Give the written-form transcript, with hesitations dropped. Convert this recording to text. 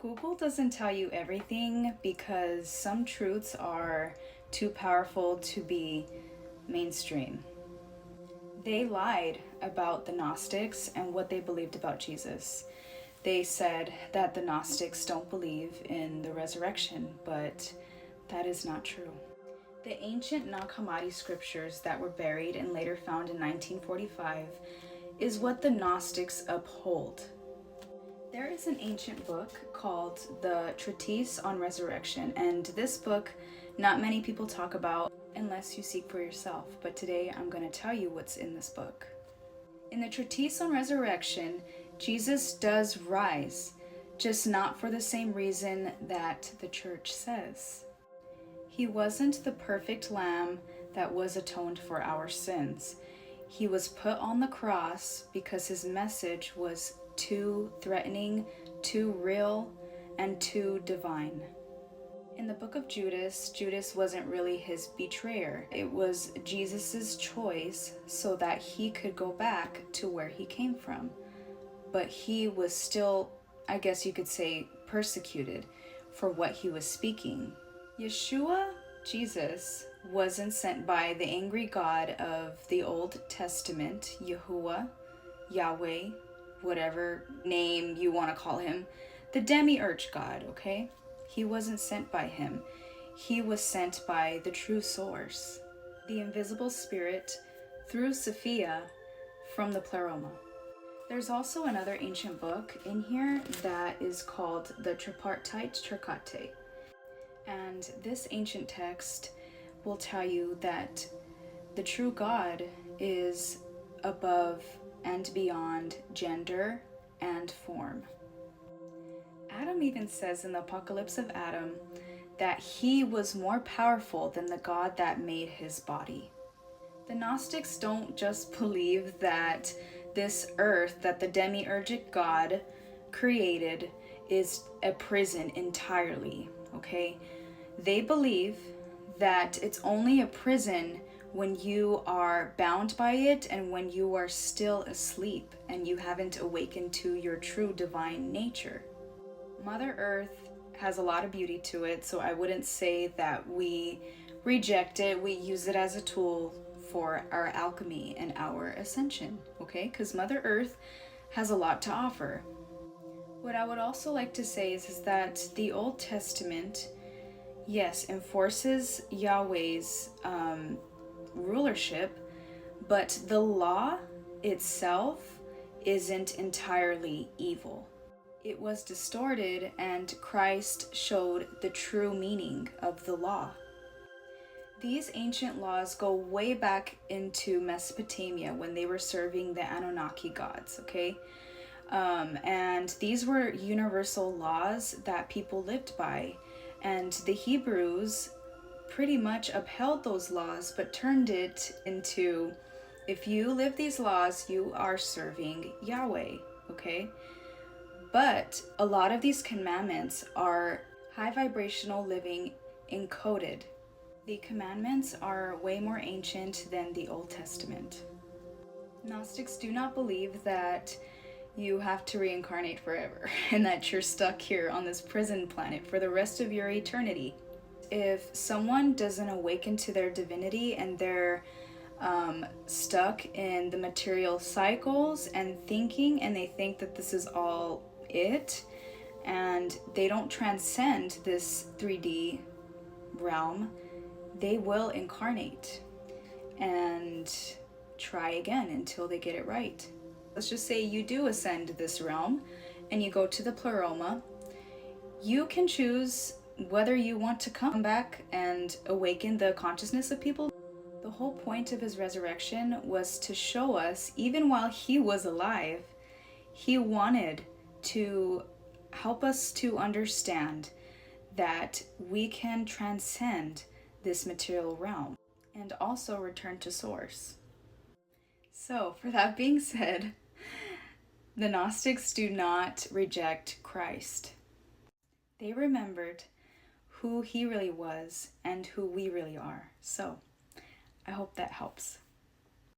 Google doesn't tell you everything because some truths are too powerful to be mainstream. They lied about the Gnostics and what they believed about Jesus. They said that the Gnostics don't believe in the resurrection, but that is not true. The ancient Nag Hammadi scriptures that were buried and later found in 1945 is what the Gnostics uphold. There is an ancient book called the Treatise on Resurrection, and this book not many people talk about unless you seek for yourself, but today I'm going to tell you what's in this book. In the Treatise on Resurrection, Jesus does rise, just not for the same reason that the church says. He wasn't the perfect lamb that was atoned for our sins. He was put on the cross because his message was too threatening, too real, and too divine. In the book of Judas, Judas wasn't really his betrayer. It was Jesus's choice so that he could go back to where he came from. But he was still, I guess you could say, persecuted for what he was speaking. Yeshua, Jesus, wasn't sent by the angry God of the Old Testament, Yahuwah, Yahweh, whatever name you want to call him, the demiurge God, okay? He wasn't sent by him. He was sent by the true source, the invisible spirit, through Sophia from the Pleroma. There's also another ancient book in here that is called the Tripartite Tractate. And this ancient text will tell you that the true God is above and beyond gender and form. Adam even says in the Apocalypse of Adam that he was more powerful than the God that made his body. The Gnostics don't just believe that this earth that the demiurgic God created is a prison entirely, okay? They believe that it's only a prison when you are bound by it and when you are still asleep and you haven't awakened to your true divine nature. Mother Earth has a lot of beauty to it, so I wouldn't say that we reject it. We use it as a tool for our alchemy and our ascension, okay? Because Mother Earth has a lot to offer. What I would also like to say is that the Old Testament, yes, enforces Yahweh's rulership, but the law itself isn't entirely evil. It was distorted, and Christ showed the true meaning of the law. These ancient laws go way back into Mesopotamia when they were serving the Anunnaki gods, okay? And these were universal laws that people lived by. And the Hebrews pretty much upheld those laws, but turned it into, if you live these laws, you are serving Yahweh, okay? But a lot of these commandments are high vibrational living encoded. The commandments are way more ancient than the Old Testament. Gnostics do not believe that you have to reincarnate forever and that you're stuck here on this prison planet for the rest of your eternity. If someone doesn't awaken to their divinity and they're stuck in the material cycles and thinking, and they think that this is all it, and they don't transcend this 3D realm, they will incarnate and try again until they get it right. Let's just say you do ascend this realm and you go to the Pleroma. You can choose whether you want to come back and awaken the consciousness of people. The whole point of his resurrection was to show us, even while he was alive, he wanted to help us to understand that we can transcend this material realm and also return to source. So, for that being said, the Gnostics do not reject Christ. They remembered who he really was and who we really are. So, I hope that helps.